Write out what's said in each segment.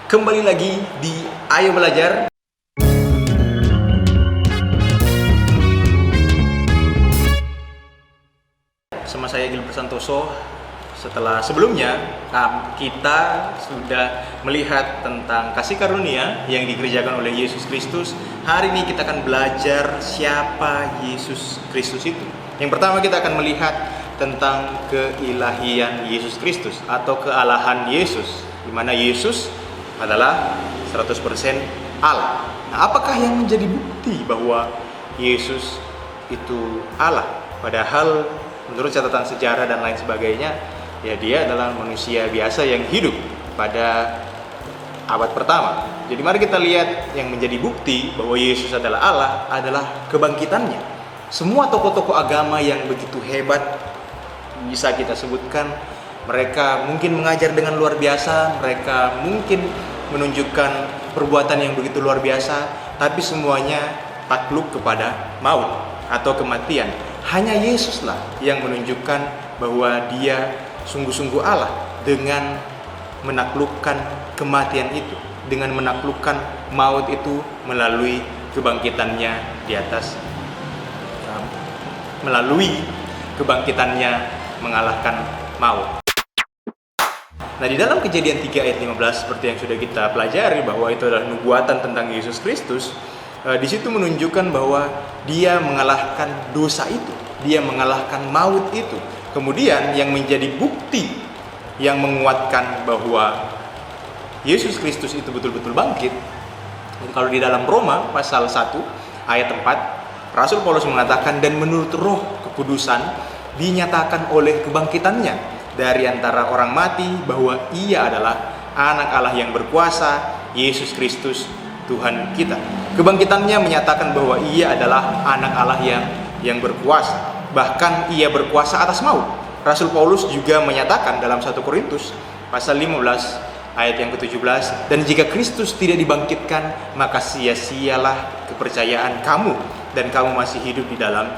Kembali lagi di Ayo Belajar. Sama saya Gilbert Santoso. Setelah sebelumnya kita sudah melihat tentang kasih karunia yang dikerjakan oleh Yesus Kristus. Hari ini kita akan belajar siapa Yesus Kristus itu. Yang pertama kita akan melihat tentang keilahian Yesus Kristus atau kealahan Yesus, di mana Yesus adalah 100% Allah. Nah, apakah yang menjadi bukti bahwa Yesus itu Allah? Padahal menurut catatan sejarah dan lain sebagainya, ya dia adalah manusia biasa yang hidup pada abad pertama. Jadi mari kita lihat yang menjadi bukti bahwa Yesus adalah Allah adalah kebangkitannya. Semua tokoh-tokoh agama yang begitu hebat bisa kita sebutkan, mereka mungkin mengajar dengan luar biasa, mereka mungkin menunjukkan perbuatan yang begitu luar biasa, tapi semuanya takluk kepada maut atau kematian. Hanya Yesuslah yang menunjukkan bahwa dia sungguh-sungguh Allah dengan menaklukkan kematian itu, dengan menaklukkan maut itu melalui kebangkitannya di atas, melalui kebangkitannya mengalahkan maut. Nah, di dalam Kejadian 3 ayat 15 seperti yang sudah kita pelajari bahwa itu adalah nubuatan tentang Yesus Kristus. Di situ menunjukkan bahwa dia mengalahkan dosa itu, dia mengalahkan maut itu. Kemudian yang menjadi bukti yang menguatkan bahwa Yesus Kristus itu betul-betul bangkit, kalau di dalam Roma pasal 1 ayat 4, Rasul Paulus mengatakan, dan menurut Roh Kekudusan dinyatakan oleh kebangkitannya dari antara orang mati bahwa ia adalah anak Allah yang berkuasa, Yesus Kristus Tuhan kita. Kebangkitannya menyatakan bahwa ia adalah anak Allah yang berkuasa. Bahkan ia berkuasa atas maut. Rasul Paulus juga menyatakan dalam 1 Korintus pasal 15 ayat yang ke-17, dan jika Kristus tidak dibangkitkan, maka sia-sialah kepercayaan kamu dan kamu masih hidup di dalam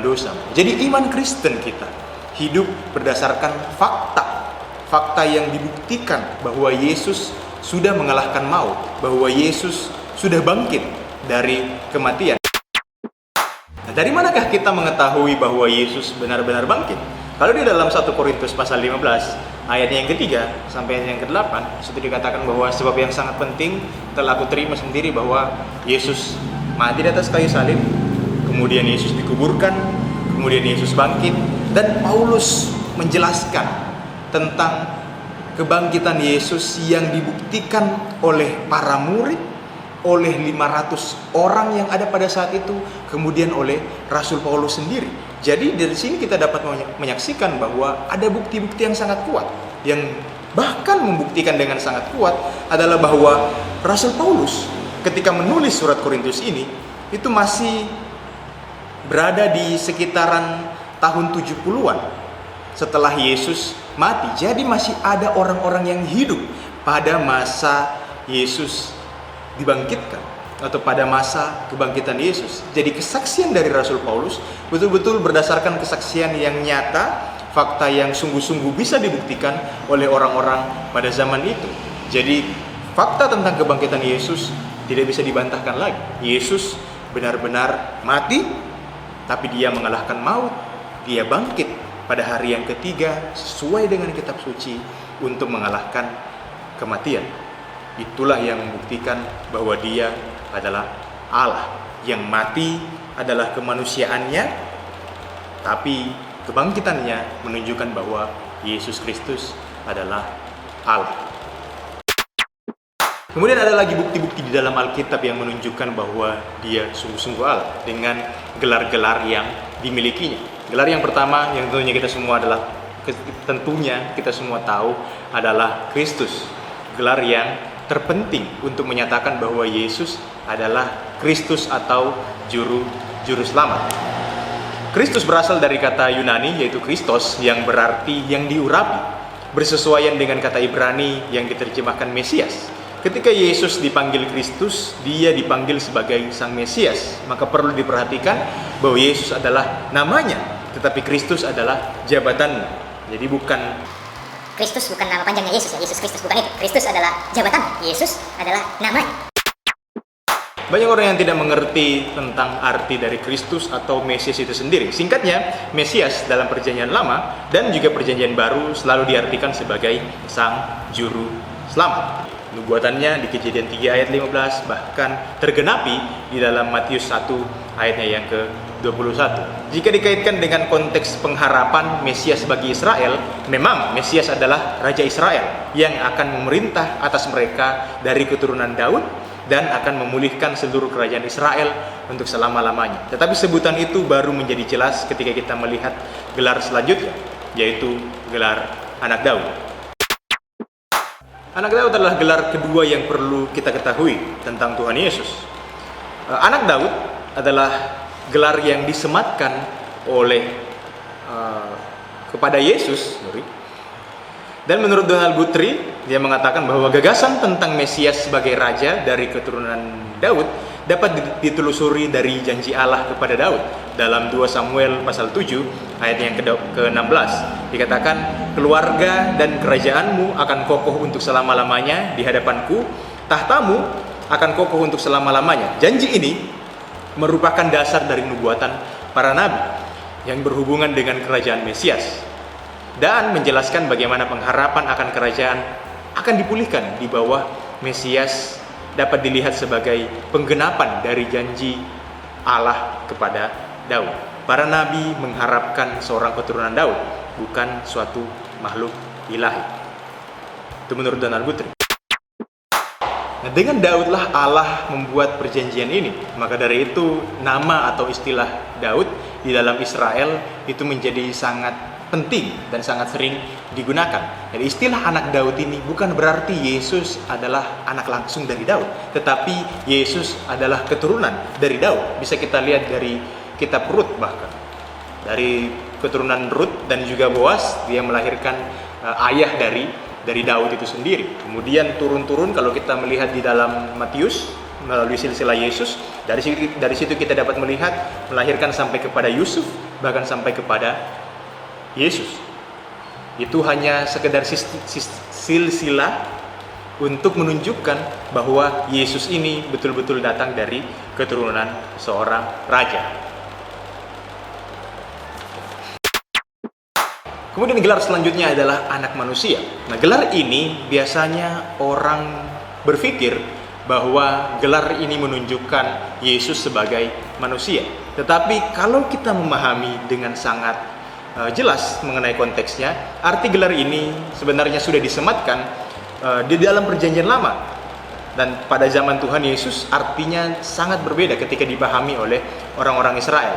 dosa. Jadi iman Kristen kita hidup berdasarkan fakta yang dibuktikan bahwa Yesus sudah mengalahkan maut, bahwa Yesus sudah bangkit dari kematian. Nah, dari manakah kita mengetahui bahwa Yesus benar-benar bangkit? Kalau di dalam 1 Korintus pasal 15 ayat yang ketiga sampai yang ke-8, situ dikatakan bahwa sebab yang sangat penting telah aku terima sendiri bahwa Yesus mati di atas kayu salib, kemudian Yesus dikuburkan, kemudian Yesus bangkit, dan Paulus menjelaskan tentang kebangkitan Yesus yang dibuktikan oleh para murid, oleh 500 orang yang ada pada saat itu, kemudian oleh Rasul Paulus sendiri. Jadi dari sini kita dapat menyaksikan bahwa ada bukti-bukti yang sangat kuat, yang bahkan membuktikan dengan sangat kuat adalah bahwa Rasul Paulus ketika menulis surat Korintus ini itu masih berada di sekitaran tahun 70-an setelah Yesus mati. Jadi masih ada orang-orang yang hidup pada masa Yesus dibangkitkan atau pada masa kebangkitan Yesus. Jadi kesaksian dari Rasul Paulus betul-betul berdasarkan kesaksian yang nyata, fakta yang sungguh-sungguh bisa dibuktikan oleh orang-orang pada zaman itu. Jadi fakta tentang kebangkitan Yesus tidak bisa dibantahkan lagi. Yesus benar-benar mati, tapi dia mengalahkan maut. Dia bangkit pada hari yang ketiga sesuai dengan kitab suci untuk mengalahkan kematian. Itulah yang membuktikan bahwa dia adalah Allah. Yang mati adalah kemanusiaannya, tapi kebangkitannya menunjukkan bahwa Yesus Kristus adalah Allah. Kemudian ada lagi bukti-bukti di dalam Alkitab yang menunjukkan bahwa dia sungguh-sungguh Allah dengan gelar-gelar yang dimilikinya. Gelar yang pertama yang tentunya kita semua tahu adalah Kristus. Gelar yang terpenting untuk menyatakan bahwa Yesus adalah Kristus atau juru selamat. Kristus berasal dari kata Yunani yaitu Kristos yang berarti yang diurapi, bersesuaian dengan kata Ibrani yang diterjemahkan Mesias. Ketika Yesus dipanggil Kristus, dia dipanggil sebagai Sang Mesias. Maka perlu diperhatikan bahwa Yesus adalah namanya, tetapi Kristus adalah jabatannya. Jadi bukan Kristus bukan nama panjangnya Yesus ya, Yesus Kristus bukan itu. Kristus adalah jabatan, Yesus adalah namanya. Banyak orang yang tidak mengerti tentang arti dari Kristus atau Mesias itu sendiri. Singkatnya, Mesias dalam Perjanjian Lama dan juga Perjanjian Baru selalu diartikan sebagai Sang Juru Selamat. Nubuatannya di Kejadian 3 ayat 15 bahkan tergenapi di dalam Matius 1 ayatnya yang ke-21. Jika dikaitkan dengan konteks pengharapan Mesias bagi Israel, memang Mesias adalah Raja Israel yang akan memerintah atas mereka dari keturunan Daud dan akan memulihkan seluruh kerajaan Israel untuk selama-lamanya. Tetapi sebutan itu baru menjadi jelas ketika kita melihat gelar selanjutnya, yaitu gelar Anak Daud. Anak Daud adalah gelar kedua yang perlu kita ketahui tentang Tuhan Yesus. Anak Daud adalah gelar yang disematkan oleh kepada Yesus. Dan menurut Donald Guthrie, dia mengatakan bahwa gagasan tentang Mesias sebagai raja dari keturunan Daud dapat ditelusuri dari janji Allah kepada Daud. Dalam 2 Samuel pasal 7 ayat yang ke-16 dikatakan, keluarga dan kerajaanmu akan kokoh untuk selama-lamanya di hadapanku, tahtamu akan kokoh untuk selama-lamanya. Janji ini merupakan dasar dari nubuatan para nabi yang berhubungan dengan kerajaan Mesias dan menjelaskan bagaimana pengharapan akan kerajaan akan dipulihkan di bawah Mesias dapat dilihat sebagai penggenapan dari janji Allah kepada Daud. Para nabi mengharapkan seorang keturunan Daud, bukan suatu makhluk ilahi. Itu menurut Donald Guthrie. Nah, dengan Daudlah Allah membuat perjanjian ini. Maka dari itu nama atau istilah Daud di dalam Israel itu menjadi sangat penting dan sangat sering digunakan. Jadi istilah anak Daud ini bukan berarti Yesus adalah anak langsung dari Daud, tetapi Yesus adalah keturunan dari Daud. Bisa kita lihat dari kitab Rut, bahkan dari keturunan Rut dan juga Boas, dia melahirkan ayah dari Daud itu sendiri. Kemudian turun-turun kalau kita melihat di dalam Matius melalui silsilah Yesus, dari situ kita dapat melihat melahirkan sampai kepada Yusuf, bahkan sampai kepada Yesus. Itu hanya sekedar silsilah untuk menunjukkan bahwa Yesus ini betul-betul datang dari keturunan seorang raja. Kemudian gelar selanjutnya adalah anak manusia. Nah, gelar ini biasanya orang berpikir bahwa gelar ini menunjukkan Yesus sebagai manusia. Tetapi kalau kita memahami dengan sangat jelas mengenai konteksnya, arti gelar ini sebenarnya sudah disematkan di dalam Perjanjian Lama, dan pada zaman Tuhan Yesus artinya sangat berbeda ketika dipahami oleh orang-orang Israel.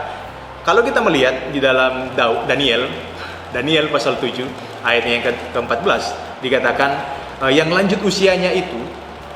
Kalau kita melihat di dalam Daniel pasal 7 ayat yang ke-14 dikatakan yang lanjut usianya itu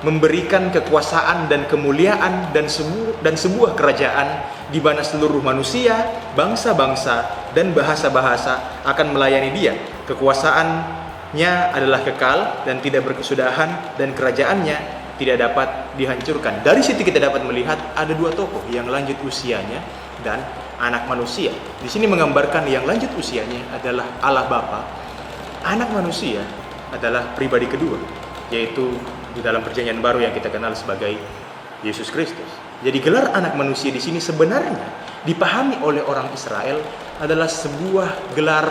memberikan kekuasaan dan kemuliaan dan sebuah kerajaan di mana seluruh manusia, bangsa-bangsa, dan bahasa-bahasa akan melayani dia. Kekuasaannya adalah kekal dan tidak berkesudahan, dan kerajaannya tidak dapat dihancurkan. Dari situ kita dapat melihat ada dua tokoh, yang lanjut usianya dan anak manusia. Di sini menggambarkan yang lanjut usianya adalah Allah Bapa. Anak manusia adalah pribadi kedua, yaitu di dalam Perjanjian Baru yang kita kenal sebagai Yesus Kristus. Jadi gelar anak manusia di sini sebenarnya dipahami oleh orang Israel adalah sebuah gelar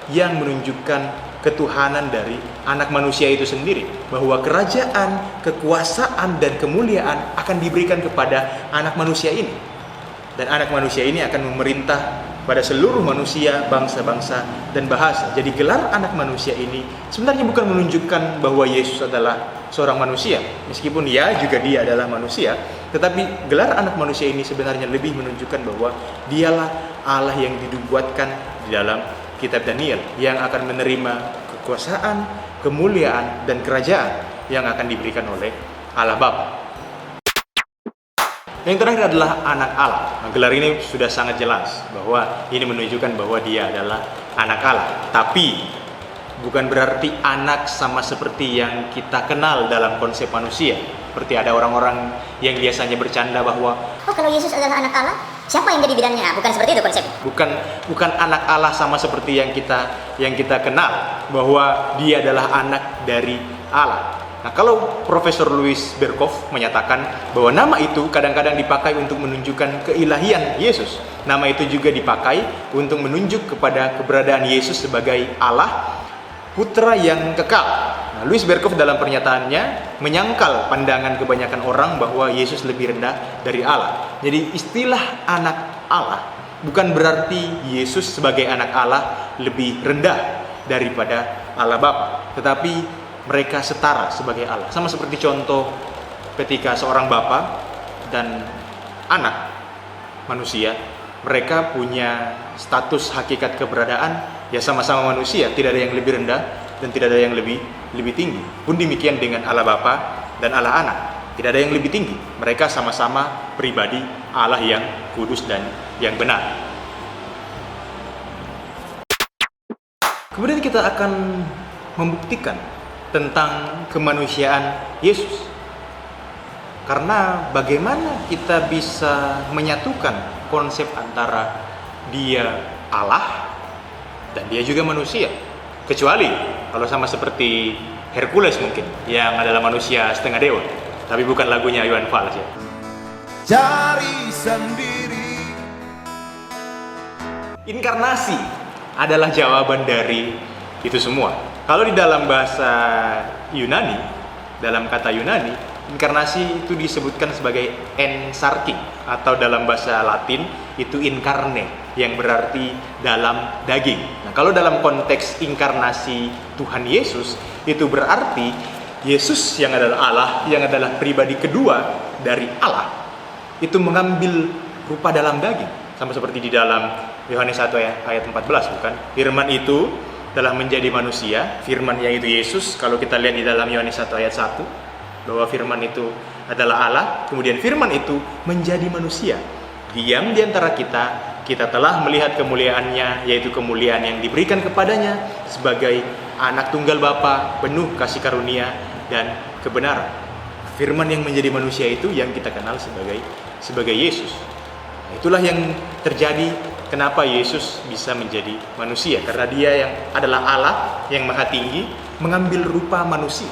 yang menunjukkan ketuhanan dari anak manusia itu sendiri, bahwa kerajaan, kekuasaan, dan kemuliaan akan diberikan kepada anak manusia ini, dan anak manusia ini akan memerintah pada seluruh manusia, bangsa-bangsa, dan bahasa. Jadi gelar anak manusia ini sebenarnya bukan menunjukkan bahwa Yesus adalah seorang manusia, meskipun dia adalah manusia, tetapi gelar anak manusia ini sebenarnya lebih menunjukkan bahwa dialah Allah yang dinubuatkan di dalam kitab Daniel, yang akan menerima kekuasaan, kemuliaan, dan kerajaan yang akan diberikan oleh Allah Bapa. Yang terakhir adalah anak Allah. Nah, gelar ini sudah sangat jelas bahwa ini menunjukkan bahwa dia adalah anak Allah. Tapi bukan berarti anak sama seperti yang kita kenal dalam konsep manusia. Seperti ada orang-orang yang biasanya bercanda bahwa kalau Yesus adalah anak Allah, Siapa yang jadi bidannya? Bukan seperti itu konsepnya. Bukan anak Allah sama seperti yang kita kenal, bahwa dia adalah anak dari Allah. Nah, kalau Profesor Louis Berkhof menyatakan bahwa nama itu kadang-kadang dipakai untuk menunjukkan keilahian Yesus. Nama itu juga dipakai untuk menunjuk kepada keberadaan Yesus sebagai Allah, putra yang kekal. Nah, Louis Berkhof dalam pernyataannya menyangkal pandangan kebanyakan orang bahwa Yesus lebih rendah dari Allah. Jadi istilah anak Allah bukan berarti Yesus sebagai anak Allah lebih rendah daripada Allah Bapa, tetapi mereka setara sebagai Allah. Sama seperti contoh ketika seorang bapa dan anak manusia, mereka punya status hakikat keberadaan, ya sama-sama manusia, tidak ada yang lebih rendah dan tidak ada yang lebih tinggi. Pun demikian dengan Allah Bapa dan Allah Anak, tidak ada yang lebih tinggi. Mereka sama-sama pribadi Allah yang kudus dan yang benar. Kemudian kita akan membuktikan tentang kemanusiaan Yesus. Karena bagaimana kita bisa menyatukan konsep antara dia Allah dan dia juga manusia? Kecuali kalau sama seperti Hercules mungkin, yang adalah manusia setengah dewa. Tapi bukan lagunya Iwan Fals ya. Cari sendiri. Inkarnasi adalah jawaban dari itu semua. Kalau di dalam bahasa Yunani, dalam kata Yunani, inkarnasi itu disebutkan sebagai ensarking, atau dalam bahasa Latin itu incarne, yang berarti dalam daging. Nah, kalau dalam konteks inkarnasi Tuhan Yesus, itu berarti Yesus yang adalah Allah, yang adalah pribadi kedua dari Allah, itu mengambil rupa dalam daging. Sama seperti di dalam Yohanes 1 ayat 14, bukan? Firman itu telah menjadi manusia, firman yaitu Yesus. Kalau kita lihat di dalam Yohanes 1 ayat 1, bahwa firman itu adalah Allah, kemudian firman itu menjadi manusia, diam di antara kita telah melihat kemuliaannya, yaitu kemuliaan yang diberikan kepadanya sebagai anak tunggal Bapa, penuh kasih karunia dan kebenaran. Firman yang menjadi manusia itu yang kita kenal sebagai Yesus. Nah, itulah yang terjadi kenapa Yesus bisa menjadi manusia, karena dia yang adalah Allah yang maha tinggi mengambil rupa manusia,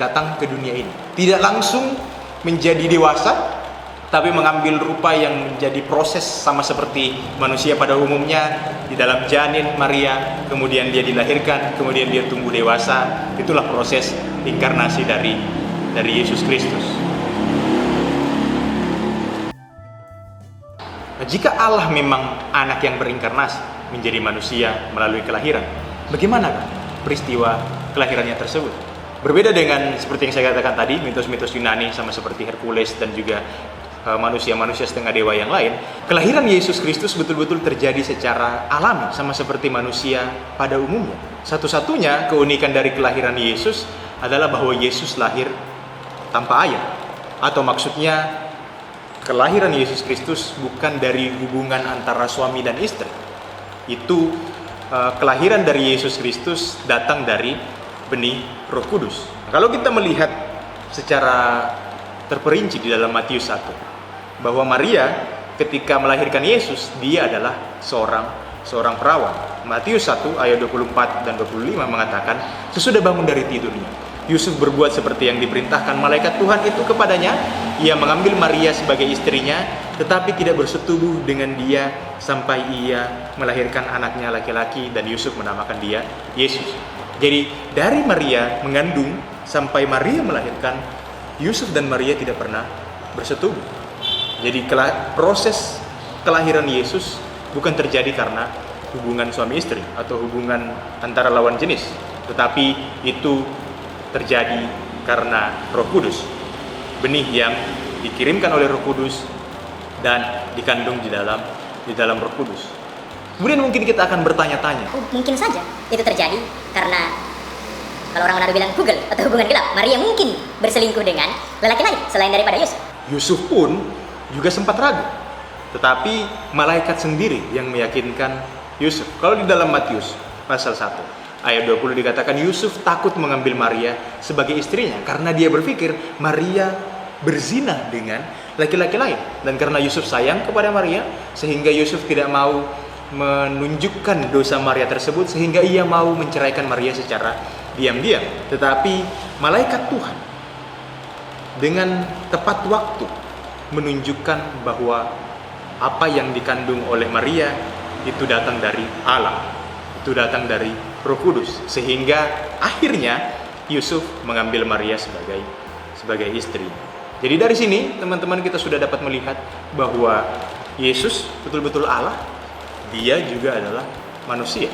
datang ke dunia ini. Tidak langsung menjadi dewasa, tapi mengambil rupa yang menjadi proses sama seperti manusia pada umumnya, di dalam janin Maria, kemudian dia dilahirkan, kemudian dia tumbuh dewasa. Itulah proses inkarnasi dari Yesus Kristus. Nah, jika Allah memang anak yang berinkarnasi menjadi manusia melalui kelahiran, bagaimana peristiwa kelahirannya tersebut? Berbeda dengan seperti yang saya katakan tadi, mitos-mitos Yunani sama seperti Hercules dan juga manusia-manusia setengah dewa yang lain, kelahiran Yesus Kristus betul-betul terjadi secara alami, sama seperti manusia pada umumnya. Satu-satunya keunikan dari kelahiran Yesus adalah bahwa Yesus lahir tanpa ayah, atau maksudnya kelahiran Yesus Kristus bukan dari hubungan antara suami dan istri. Itu kelahiran dari Yesus Kristus datang dari benih Roh Kudus. Kalau kita melihat secara terperinci di dalam Matius 1, bahwa Maria ketika melahirkan Yesus, dia adalah seorang perawan. Matius 1 ayat 24 dan 25 mengatakan, sesudah bangun dari tidurnya, Yusuf berbuat seperti yang diperintahkan malaikat Tuhan itu kepadanya. Ia mengambil Maria sebagai istrinya, tetapi tidak bersetubuh dengan dia sampai ia melahirkan anaknya laki-laki, dan Yusuf menamakan dia Yesus. Jadi dari Maria mengandung sampai Maria melahirkan, Yusuf dan Maria tidak pernah bersetubuh. Jadi proses kelahiran Yesus bukan terjadi karena hubungan suami istri atau hubungan antara lawan jenis, tetapi itu terjadi karena Roh Kudus, benih yang dikirimkan oleh Roh Kudus dan dikandung di dalam Roh Kudus. Kemudian mungkin kita akan bertanya-tanya, Mungkin saja itu terjadi karena kalau orang Manado bilang Google atau hubungan gelap, Maria mungkin berselingkuh dengan lelaki lain selain daripada Yusuf. Yusuf pun juga sempat ragu, tetapi malaikat sendiri yang meyakinkan Yusuf. Kalau di dalam Matius pasal 1 ayat 20 dikatakan Yusuf takut mengambil Maria sebagai istrinya karena dia berpikir Maria berzina dengan laki-laki lain. Dan karena Yusuf sayang kepada Maria, sehingga Yusuf tidak mau menunjukkan dosa Maria tersebut, sehingga ia mau menceraikan Maria secara diam-diam. Tetapi malaikat Tuhan dengan tepat waktu menunjukkan bahwa apa yang dikandung oleh Maria itu datang dari Allah, itu datang dari Roh Kudus, sehingga akhirnya Yusuf mengambil Maria sebagai istri. Jadi dari sini teman-teman kita sudah dapat melihat bahwa Yesus betul-betul Allah, dia juga adalah manusia.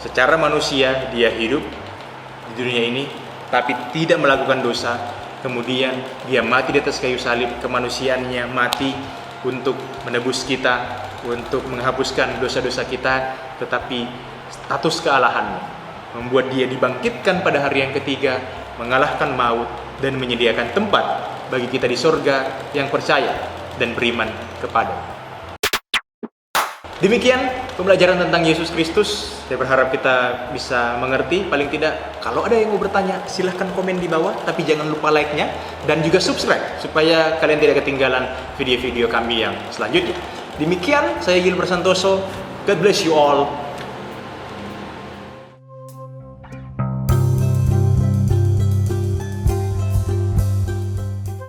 Secara manusia dia hidup di dunia ini, tapi tidak melakukan dosa. Kemudian dia mati di atas kayu salib, kemanusiaannya mati untuk menebus kita, untuk menghapuskan dosa-dosa kita. Tetapi status kealahannya membuat dia dibangkitkan pada hari yang ketiga, mengalahkan maut, dan menyediakan tempat bagi kita di sorga yang percaya dan beriman kepada. Demikian pembelajaran tentang Yesus Kristus. Saya berharap kita bisa mengerti. Paling tidak, kalau ada yang mau bertanya, silahkan komen di bawah. Tapi jangan lupa like-nya dan juga subscribe, supaya kalian tidak ketinggalan video-video kami yang selanjutnya. Demikian, saya Gilbert Santoso. God bless you all.